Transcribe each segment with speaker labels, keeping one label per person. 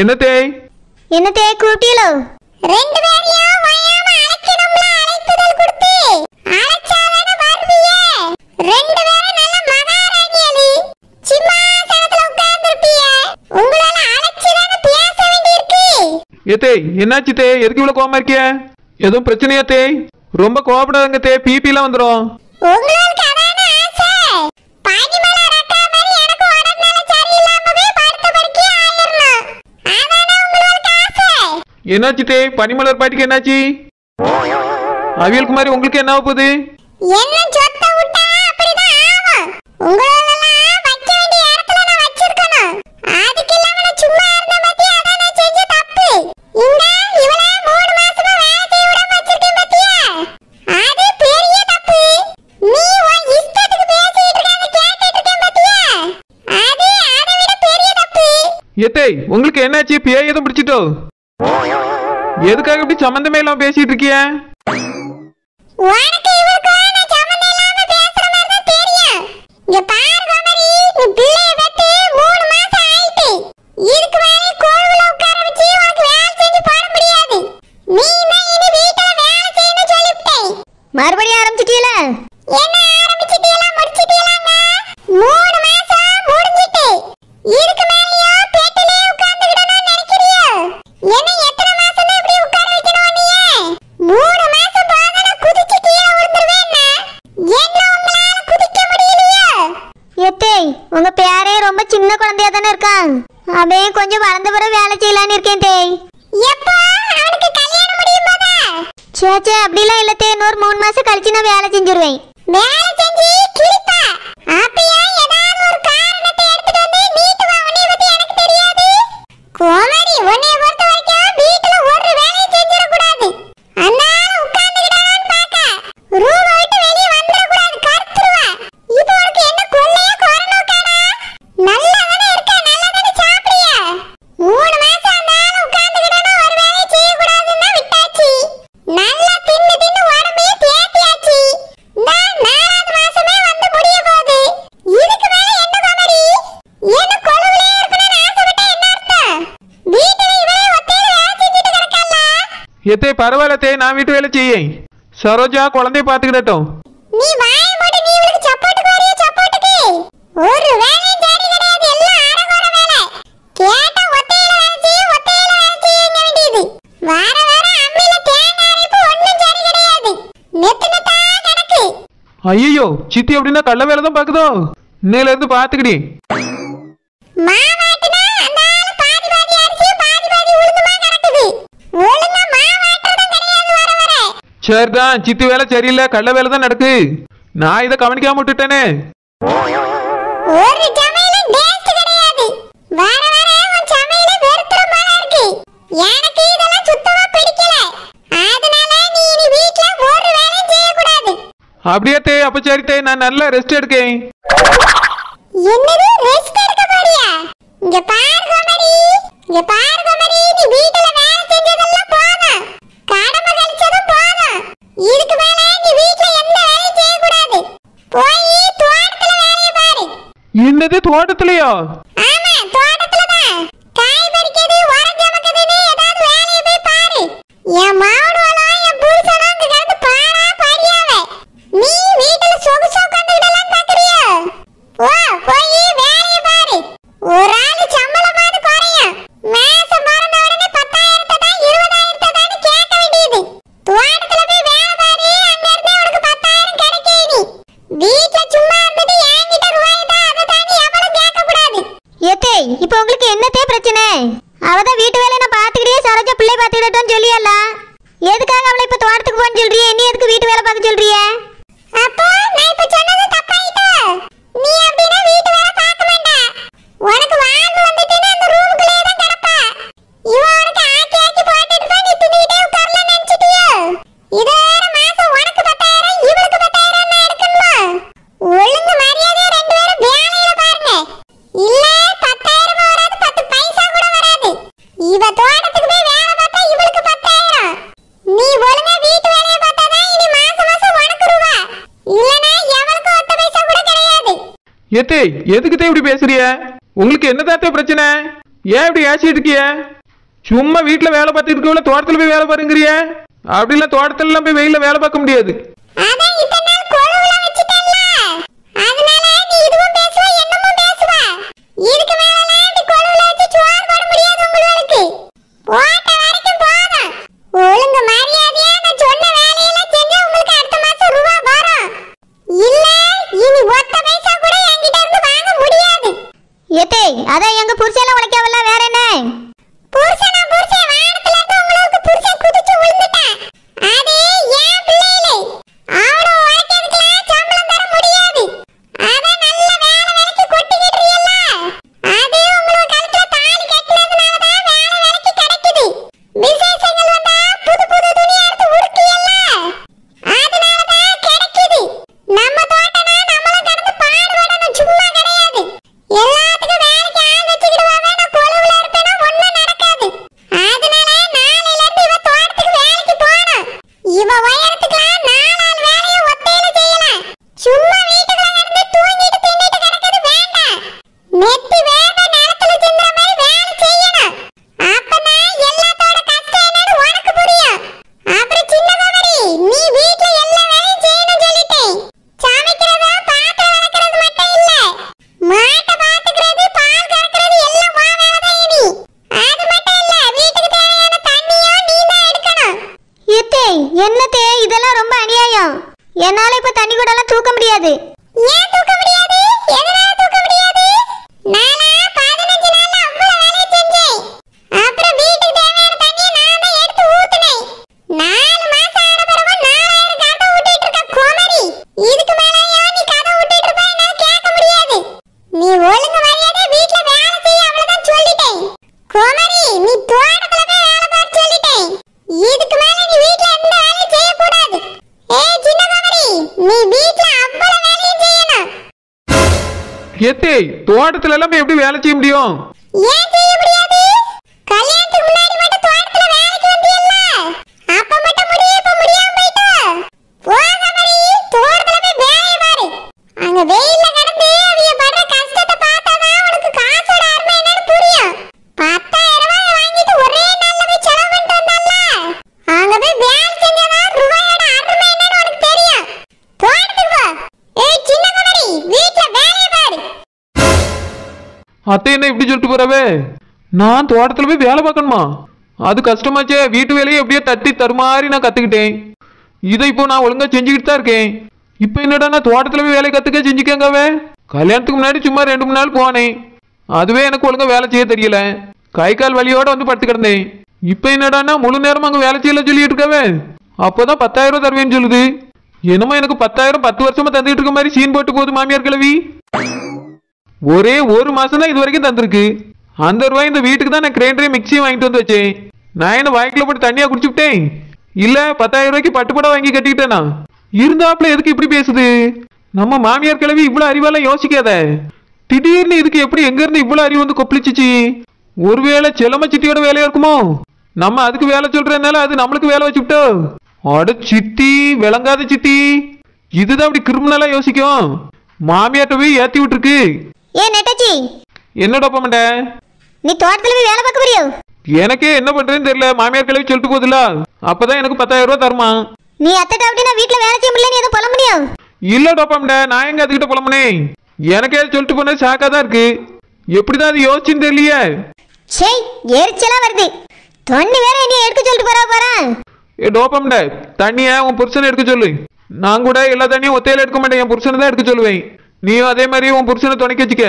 Speaker 1: என்னத்தே
Speaker 2: என்னத்தே கூட்டியலோ? ரெண்டு பேரையும் வயாம அழைக்கணும்ல, அழைப்புதல் கொடுத்து அழைச்சாதானே வருவியே. ரெண்டு பேரும் நல்ல மகாராணியலி சிம்மாசனத்துல உட்கார்ந்திருப்பிய. உங்களால அழைச்சுதானே பேச வேண்டியிருக்கு.
Speaker 1: ஏத்தே என்னாச்சு தே? எதுக்கு இவ்வளவு கோவமா இருக்கிய? எதுவும் பிரச்சனையா தே? ரொம்ப கோவப்படாதங்க தே, பிபி எல்லாம் வந்துடும்.
Speaker 2: உங்களுக்கு அதானே ஆசை? பானிமலர் அக்கா மாதிரி எனக்கு உடல்நல சரியில்லாமவே படுத்த படுக்கையா ஆயிரணும். அதானே உங்களுக்கு ஆசை?
Speaker 1: என்னாச்சு தே? பனிமலர் பாட்டிக்கு என்னாச்சு? அவியலுக்கு மாதிரி உங்களுக்கு என்ன ஆகுது?
Speaker 2: என்ன சொத்த விட்டா அப்படிதான் ஆகும். உங்களெல்லாம் வைக்க வேண்டிய இடத்துல நான் வச்சிருக்கணும். அதுக்கு இல்லாம நான் சும்மா இருந்த பத்தி அதான் நான் செஞ்ச தப்பு. இந்த இவளை 3 மாசமா வேலை செய்ய விடாம வச்சிருக்கேன் பத்தியா? அது பெரிய தப்பு. நீ உன் இஷ்டத்துக்கு பேசிட்டு இருக்காங்க கேட்டுட்டு இருக்கேன் பத்தியா? அது அதை விட பெரிய தப்பு.
Speaker 1: ஏத்தே உங்களுக்கு என்னாச்சு? பேய் எதுவும் பிடிச்சிட்டோ? எதுக்காக இப்படி சம்பந்தமே இல்லாம பேசிட்டு இருக்கிய?
Speaker 2: உனக்கு இவளுக்கும் நான் சம்பந்தம் இல்லாம பேசுற மாதிரி தான் தெரியும். இங்க பாரு கோமரி, நீ பிள்ளைய பெத்து 3 மாசம் ஆயிட்டு. இதுக்கு மேலே கோவில உட்கார வச்சு உனக்கு வேலை செஞ்சு போட முடியாது. நீ தான் இனி வீட்டுல வேலை செய்யணும்னு சொல்லிவிட்டேன். மறுபடியும் ஆரம்பிச்சிட்டீல? என்ன ஆரம்பிச்சிட்டீல? முடிச்சிட்டீலாங்க? 3 மாசம் முடிஞ்சிட்டு. இதுக்கு மேலேயும் பெட்டிலே உட்கார்ந்துக்கிடணும்னு நினைக்கிறியோ? என்ன எத்தனை மாசம் தான் இப்படி உட்கார வைக்கணும் நீயே? 3 மாசம் போதனா குதிச்சு கீழே விழுந்துருவேன்னா என்ன உங்களால குதிக்க முடியலையோ? எத்தே உங்க பேரே ரொம்ப சின்ன குழந்தையா தானே இருக்கான். அவன் கொஞ்சம் வளர்ந்த பிறகு வேலை செய்யலான்னு இருக்கேன் தேய். எப்போ அவனுக்கு கல்யாணம் முடியும் போதா? சே அப்படிலாம் இல்ல தே, இன்னொரு 3 மாசம் கழிச்சு நான் வேலை செஞ்சிருவேன். வேலை செஞ்சு கிழிப்பா? அப்பயா ஏதாவது ஒரு காரணத்தை எடுத்துட்டு வந்து நீட்டுவா. உன்னைய பத்தி எனக்கு தெரியாது. கோமரி, உன்னைய பொறுத்த வரைக்கும் வீட்டுல ஒரு வேலையும் செஞ்சிட கூடாது. அண்ணால உட்கார்ந்துக்கிட்டான்னு பாக்க ரூம் விட்டு வெளியே வந்துட கூடாது, கருத்துருவா. இப்போ உனக்கு என்ன கொள்ளையா கொரநோக்காடா? நல்லா தானே இருக்க, நல்லா தானே சாப்பிடுறியா? 3 மாசம் அண்ணால உட்கார்ந்துக்கிட்டானா ஒரு வேலையும் செய்யக்கூடாதுன்னா விட்டாச்சு. நல்லா தின்னு தின்னு உடம்பையே தேத்தியாச்சு. நான் 4வது மாசமே வந்து முடிய போகுது. இதுக்கு மேல என்ன கோமரி? என்ன கொழுவிலே இருக்கணும்னு ஆசைப்பட்டா என்ன அர்த்தம்? வீட்டுல இவளே ஒத்தையில வேலை செஞ்சுட்டு கிடக்கல்ல.
Speaker 1: ஏத்தே பரவாயில்ல தே, நான் வீட்டு வேலை செய்யேன். சரோஜா குழந்தைய பாத்துக்கிட்டோம்.
Speaker 2: நீ வாய மூடு. நீ இவளுக்கு சப்போர்ட்டுக்கு வரியா? சப்போர்ட்டுக்கு ஒரு வேலையும் சரி கிடையாது, எல்லாம் அரகோர வேலை. கேட்டா ஒத்தையில வேலை செய்ய, ஒத்தையில வேலை செய்யுங்க வேண்டியது. வார வாரம் அம்மில தேங்காய் அரைப்பு ஒண்ணும் சரி கிடையாது. நெத்து நெத்தா கிடக்கு.
Speaker 1: ஐயோ சித்தி அப்படின்னா கள்ள வேலை தான் பாக்குதோ? இன்னையில இருந்து பாத்துக்கிடி.
Speaker 2: மாவாட்டுனா அந்த ஆளு பாதி பாதி அரிசியும் பாதி பாதி உளுந்துமா கிடக்குது. ஒழுங்கா மாவாட்டுறதும் கிடையாது வர வர.
Speaker 1: சரிதான், சித்தி வேலை சரியில்லை, கள்ள வேலை தான் நடக்கு. நான் இதை கவனிக்காம விட்டுட்டேனே.
Speaker 2: ஒரு சமையலும் டேஸ்ட் கிடையாது. வர வர உன் சமையல வெறுத்துற மாதிரி இருக்கு. எனக்கு இதெல்லாம் சுத்தமா பிடிக்கல. அதனால நீ இனி வீட்ல ஒரு வேலையும் செய்ய கூடாது.
Speaker 1: அப்படியே தே, அப்ப சரி தே, நான் நல்லா ரெஸ்ட் எடுக்கேன்.
Speaker 2: என்னது ரெஸ்ட் எடுக்க போறியா? இங்க பாரு கோமரி, இங்க பாரு கோமரி, நீ வீட்ல வேலை செஞ்சதெல்லாம் போதும். கடமை கழிச்சதும் போதும். இதுக்கு மேல நீ வீட்ல எந்த வேலையும் செய்ய கூடாது. போய் தோட்டத்துல வேலைய பாரு.
Speaker 1: என்னது தோட்டத்திலயா?
Speaker 2: ஆமா, தோட்டத்துல தான். காய் பறிக்கிறது, உரம் சமக்குதுன்னு ஏதாவது வேலைய போய் பாரு. என் மாவனோலாம் என் புருஷனும் அங்க கிடந்து பாரா பாடியாவே. நீ வீட்டுல சொகுசா உட்காந்துக்கிடலாம் பாக்குறியா? ஓ, போய் வேலைய பாரு. ஒரு ஆளு சம்பளமாவது குறையும். மாசம் பிறந்த உடனே 10,000 தான் 20,000 தான்னு கேட்க வேண்டியது. தோட்டத்துல போய் வேலை பாரு, அங்க இருந்தே உனக்கு 10,000 கிடைக்கும். நீ வீட்டுல சும்மா இருந்துட்டு என்கிட்ட ரூபாய் தான், அதை தாண்டி எவ்வளவு கேட்க கூடாது. ஏத்தே இப்போ உங்களுக்கு என்னத்தே பிரச்சனை? அவதான் வீட்டு வேலையை நான் பாத்துக்கிட்டே சரோஜா பிள்ளை பாத்துக்கிட்டோன்னு சொல்லியல்ல. எதுக்காக அவளை இப்ப தோட்டத்துக்கு போன்னு சொல்றியே? நீ எதுக்கு வீட்டு வேலை பார்க்க சொல்றிய? அப்போ நான் இப்ப சொன்னது தப்பாயிட்டோ? நீ அப்படினா வீட்டு வேலை பார்க்க மாட்டா. உனக்கு வாழ்வு வந்துட்டுனா அந்த ரூமுக்குள்ளே தான் கிடப்பா. இவன் உனக்கு ஆக்கி ஆக்கி போட்டுட்டு தான் நீ தின்னுட்டே உட்காரலாம் நினைச்சிட்டியோ? இது வேற மாசம் உனக்கு 10,000 இவளுக்கு 10,000 நான் எடுக்கணுமா? ஒழுங்கு மரியாதையா 2 பேரும் வேலையில பாருங்க. இல்ல 10,000 வராது, 10 பைசா கூட வராது. இவ தோட்டத்துக்கு போய் வேலை பார்த்தா இவளுக்கு 10,000. நீ ஒழுங்கா வீட்டு வேலையை பார்த்தாதான் இனி மாசம் மாசம் உனக்கு ரூபா. இல்லனா எவளுக்கு 10 பைசா கூட கிடையாது.
Speaker 1: ஏத்தே எதுக்கு தே இப்படி பேசுறிய? உங்களுக்கு என்னதாத்தே பிரச்சனை? ஏன் இப்படி ஏசிட்டு இருக்கிய? சும்மா வீட்டுல வேலை பார்த்துட்டு இருக்கவள தோட்டத்துல போய் வேலை பாருங்கிறிய? அப்படிலாம் தோட்டத்துல எல்லாம் போய் வெயில வேலை பார்க்க முடியாது.
Speaker 2: அதான் இத்தனை நாள் கொழுவுல வச்சிட்டல்ல, அதனால நீ இதுவும் பேசுவ என்னமும் பேசுவ. இதுக்கு மேலலாம் நீ கொழுவுல வச்சு சோறு போட முடியாது உங்களுக்கு. போட்ட வரைக்கும் போதும். ஒழுங்கு மரியாதையா நான் சொன்ன வேலையெல்லாம் செஞ்சா உங்களுக்கு அடுத்த மாசம் ரூபா வரும். இல்ல இனி ஒத்த பைசா கூட என்கிட்ட இருந்து வாங்க முடியாது.
Speaker 3: ஏத்தே அதான் எங்க புருஷன் உழைக்கவல்ல, வேற என்ன?
Speaker 2: புருஷன் வானத்துல இருந்து உங்களுக்கு புருஷன் குதிச்சு விழுந்துட்டான். அது ஏன் பிள்ளைகளே, அவனை உழைக்கிறதுக்குலாம் சம்பளம் தர முடியாது. அதான் நல்ல வேலைக்கு கொட்டிக்கிட்டுறீல்ல, அது உங்களுக்கு கழுத்துல தாலி கட்டினதுனால தான் வேலைக்கு கிடைக்குது. விசேஷங்கள் வந்தா புது துணி எடுத்து உடுத்தியல்ல, அதனால தான் கிடைக்குது. நம்ம தோட்டனா நம்மளும் கடந்து பாடுபடணும், சும்மா கிடையாது. எல்லாத்துக்கும் வேலைக்கு ஆள் வச்சுக்கிடுவாங்க. நான் கொழுவுல இருப்பேனா ஒண்ணும் நடக்காது. அதனால நாளையில இருந்து இவ தோட்டத்துக்கு வேலைக்கு போகணும். இவ உயரத்துக்குலாம் 4 நாள் வேலையை ஒத்தையில செய்யலாம். சும்மா வீட்டுக்குள்ள கிடந்து தூங்கிட்டு தின்னுட்டு கிடக்கிறது வேண்டாம். நெத்தி வேக நிலத்துல சிந்துற மாதிரி வேலை செய்யணும். அப்பதான் எல்லாத்தோட கஷ்டம் என்னன்னு உனக்கு புரியும். அப்புறம் சின்ன குமரி, நீ வீட்டுல எல்லா வேலையும் செய்யணும் சொல்லிட்டேன். சமைக்கிறது பாத்திரம் விளக்குறது மட்டும் இல்ல, மாட்டை பாத்துக்கிறது பால் கறக்கிறது எல்லாம் உன் வேலைதான் இனி. அது மட்டும் இல்ல, வீட்டுக்கு தேவையான தண்ணியும் நீ தான் எடுக்கணும்.
Speaker 3: ஏத்தே என்னத்தே இதெல்லாம் ரொம்ப அநியாயம். என்னால இப்ப தண்ணி கூட எல்லாம் தூக்க முடியாது.
Speaker 2: ஏன் தூக்க முடியாது? எதனால தூக்க முடியாது? நானா 15 நாள்ல அவ்வளவு வேலையை செஞ்சேன். அப்புறம் வீட்டுக்கு தேவையான தண்ணியை நான் தான் எடுத்து ஊத்துனேன். 4 மாசம் ஆன பிறகு 4000 கதை விட்டுட்டு இருக்க குமரி. இதுக்கு மேலயா நீ கதை விட்டுட்டு இருப்ப? என்னால கேட்க முடியாது. நீ ஒழுங்கு மரியாதை வீட்டுல வேலை செய்ய, அவ்வளவுதான் சொல்லிட்டேன். குமரி, நீ தோட்டத்துல போய் வேலை பார்த்து சொல்லிட்டேன். இதுக்கு மேல நீ வீட்டுல எந்த வேலையும் செய்யக்கூடாது. ஏய் சின்ன குமரி, நீ வீட்டுல அவ்வளவு வேலையும் செய்யணும்.
Speaker 1: ஏத்தே தோட்டத்துல எல்லாம் போய் எப்படி வேலை செய்ய முடியும்?
Speaker 2: ஏன் செய்ய முடியாது? கல்யாணத்துக்கு முன்னாடி மட்டும் தோட்டத்துல வேலைக்கு வந்தியல்ல, அப்ப மட்டும் முடியும், இப்ப முடியாம போயிட்டு. போ குமரி, தோட்டத்துல போய் வேலையை பாரு. அங்க வெயில்ல கிடந்து அவிய படுற கஷ்டத்தை பார்த்தாதான் உனக்கு காசோட அருமை என்னன்னு புரியும். 10,000 ரூபாய் வாங்கிட்டு ஒரே நாள்ல போய் செலவு பண்ணிட்டு வந்தால, அங்க போய் வேலை செஞ்சாதான் ரூபாயோட அருமை என்னன்னு உனக்கு தெரியும். தோட்டத்துக்கு போ. ஏய் சின்ன குமரி, வீட்டுல வேலையை பாரு.
Speaker 1: அத்தை என்ன இப்படி சொல்லிட்டு போறவே? நான் தோட்டத்துல போய் வேலை பார்க்கணுமா? அது கஷ்டமாச்சே. வீட்டு வேலையை எப்படியோ தட்டி தருமாறி நான் கத்துக்கிட்டேன். இதை இப்போ நான் ஒழுங்கா செஞ்சுக்கிட்டு தான் இருக்கேன். இப்போ என்னடா நான் தோட்டத்துல போய் வேலை கத்துக்க செஞ்சுக்கங்கவே. கல்யாணத்துக்கு முன்னாடி சும்மா 2-3 நாள் போனேன். அதுவே எனக்கு ஒழுங்கா வேலை செய்ய தெரியல. கை கால் வலியோட வந்து படுத்து கிடந்தேன். இப்போ என்னடான்னா முழு நேரம் அங்கே வேலை செய்யல சொல்லிட்டு இருக்கவே. அப்போதான் 10,000 ரூபா தருவேன்னு சொல்லுது. என்னமோ எனக்கு 10,000 10 வருஷமா தந்துட்டு இருக்க மாதிரி சீன் போட்டு போகுது மாமியார் கிழவி. ஒரே 1 மாசம் தான் இது வரைக்கும் தந்திருக்கு. அந்த ரூபாய் இந்த வீட்டுக்கு தான் நான் கிரைண்டரையும் மிக்சியும் வாங்கிட்டு வந்து வச்சேன். நான் என்ன வாய்க்குள்ள போட்டு தண்ணியா குடிச்சுட்டேன்? இல்ல 10,000 ரூபாய்க்கு பட்டுப்படா வாங்கி கட்டிக்கிட்டேனா? இருந்தாப்புல எதுக்கு இப்படி பேசுது? நம்ம மாமியார் கிழவி இவ்வளவு அறிவாலாம் யோசிக்காத. திடீர்னு இதுக்கு எப்படி எங்க இருந்து இவ்வளவு அறிவு வந்து கொப்பளிச்சிச்சு? ஒருவேளை செல்லம்ம சிட்டியோட வேலையா இருக்குமோ? நம்ம அதுக்கு வேலை சொல்றதுனால அது நம்மளுக்கு வேலை வச்சுட்டோம். அட சிட்டி, விளங்காத சிட்டி, இதுதான் அப்படி கிரிமினலா யோசிக்கும். மாமியார்ட்ட போய் ஏத்தி விட்டுருக்கு.
Speaker 3: ஏ நெட்டச்சி,
Speaker 1: என்னடா பண்ண?
Speaker 3: நீ தோட்டத்துல போய் வேலை பார்க்க முடியும்?
Speaker 1: எனக்கே என்ன பண்றேன்னு தெரியல. மாமியார் கிளவி சொல்லிட்டு போகுதுல, அப்பதான் எனக்கு 10,000 ரூபாய் தருமா.
Speaker 3: நீ அத்தை அப்படின்னா வீட்டுல வேலை செய்ய முடியலன்னு எதுவும் சொல்ல முடியும்?
Speaker 1: இல்ல டோப்பாம்ட, நான் எங்க அதுக்கிட்ட புலம்புனேன். எனக்கே சொல்லிட்டு போனது சாக்காதான் இருக்கு. எப்படிதான் அது யோசிச்சுன்னு தெரியலையே.
Speaker 3: சரி, எரிச்சலா வருது. தண்ணி வேற நீ எடுக்க சொல்லிட்டு போறேன்.
Speaker 1: ஏ டோப்பாம்ட, தண்ணிய உன் புருஷனை எடுக்க சொல்லு. நான் கூட எல்லா தண்ணியும் ஒத்தையில எடுக்க மாட்டேன், என் புருஷனை தான் எடுக்க சொல்லுவேன். நீயும் அதே மாதிரி உன் புருஷனை துணைக்க வச்சுக்க.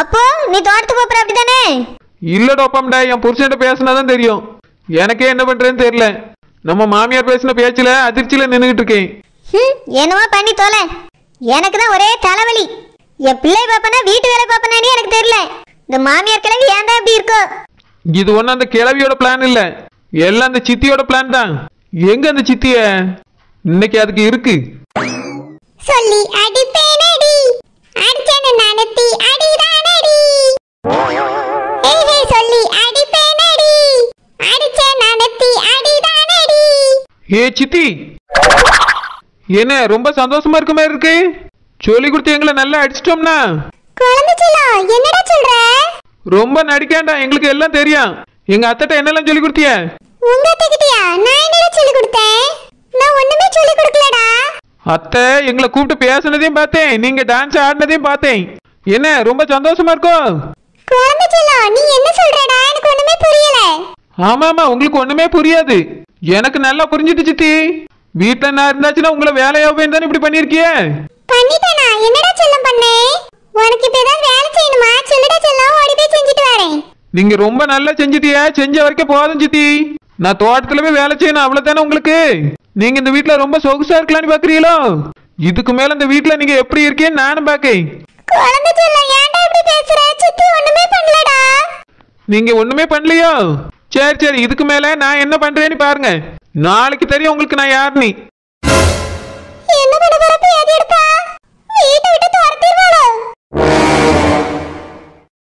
Speaker 3: அப்போ நீ தோட்டத்துக்கு போற அப்படித்தானே?
Speaker 1: இல்ல டோப்பாம்ட, என் புருஷன்கிட்ட பேசினாதான் தெரியும். எனக்கே என்ன பண்றேன்னு தெரியல. நம்ம மாமியார் பேசின பேச்சுல அதிர்ச்சியில நின்றுகிட்டு இருக்கேன்.
Speaker 3: என்னவோ பண்ணி தோலை. எனக்கு தான் ஒரே தலைவலி. என் பிள்ளை பாப்பனா வீட்டு வேலை பாப்பனானே எனக்கு தெரியல. இந்த மாமியார் கிழவி ஏன் தான் இப்படி இருக்கோ?
Speaker 1: இது ஒன்னும் அந்த கிழவியோட பிளான் இல்ல, எல்லாம் அந்த சித்தியோட பிளான் தான். எங்க அந்த சித்திய? இன்னைக்கு அதுக்கு இருக்கு.
Speaker 2: சொல்லி அடிப்பேனடி, அடிச்சன நனத்தி அடிதானடி. ஏய் சொல்லி அடிப்பேனடி, அடிச்ச நனத்தி அடிதானடி.
Speaker 1: ஏ சித்தி, என்ன ரொம்ப சந்தோஷமா இருக்க மாதிரி இருக்கு? சொல்லி கொடுத்து எங்களை நல்லா அடிச்சிட்டோம்னா?
Speaker 2: குழந்தை செல்லம், என்னடா சொல்ற?
Speaker 1: ரொம்ப நடிக்காண்டா, எங்களுக்கு எல்லாம் தெரியும். எங்க அத்தைட்ட என்னெல்லாம் சொல்லி கொடுத்திய?
Speaker 2: உங்க அத்தைகிட்டயா? நான் என்னடா சொல்லி கொடுத்தேன்? நான் ஒண்ணுமே சொல்லி கொடுக்கலடா.
Speaker 1: அத்தை எங்களை கூப்பிட்டு பேசுனதையும் பார்த்தேன், நீங்க டான்ஸ் ஆடினதையும் பார்த்தேன். என்ன ரொம்ப சந்தோஷமா இருக்கும்?
Speaker 2: குழந்தை செல்லம், நீ என்ன சொல்றடா? எனக்கு ஒண்ணுமே புரியல.
Speaker 1: ஆமாமா, உங்களுக்கு ஒண்ணுமே புரியாது. எனக்கு நல்லா புரிஞ்சுட்டு சித்தி. வீட்டுல நான் இருந்தாச்சுன்னா உங்களை வேலையாவே தானே இப்படி பண்ணிருக்கிய.
Speaker 2: பண்ணிட்டேனா? என்னடா செல்லம் பண்ணேன்? உனக்கு இப்ப ஏதாவது வேலை செய்யணுமா? சொல்லுடா செல்லம், ஓடி போய் செஞ்சுட்டு வரேன்.
Speaker 1: நீங்க ரொம்ப நல்லா செஞ்சுட்டிய, செஞ்ச வரைக்கும் போதும் சித்தி. நான் தோட்டத்துல போய் வேலை செய்யணும், அவ்வளவுதானே உங்களுக்கு. நீங்க இந்த வீட்டுல ரொம்ப சொகுசா இருக்கலாம்னு பாக்குறீங்களோ? இதுக்கு மேல இந்த வீட்டுல நீங்க எப்படி இருக்கீங்கன்னு நானும் பாக்கேன்.
Speaker 2: குழந்தை செல்லம், ஏன்டா இப்படி பேசுற? சித்தி ஒண்ணுமே பண்ணலடா.
Speaker 1: நீங்க ஒண்ணுமே பண்ணலையோ? சரி சரி, இதுக்கு மேல நான் என்ன பண்றேன்னு பாருங்க. நாளைக்கு தெரியும் உங்களுக்கு நான் யாருன்னு.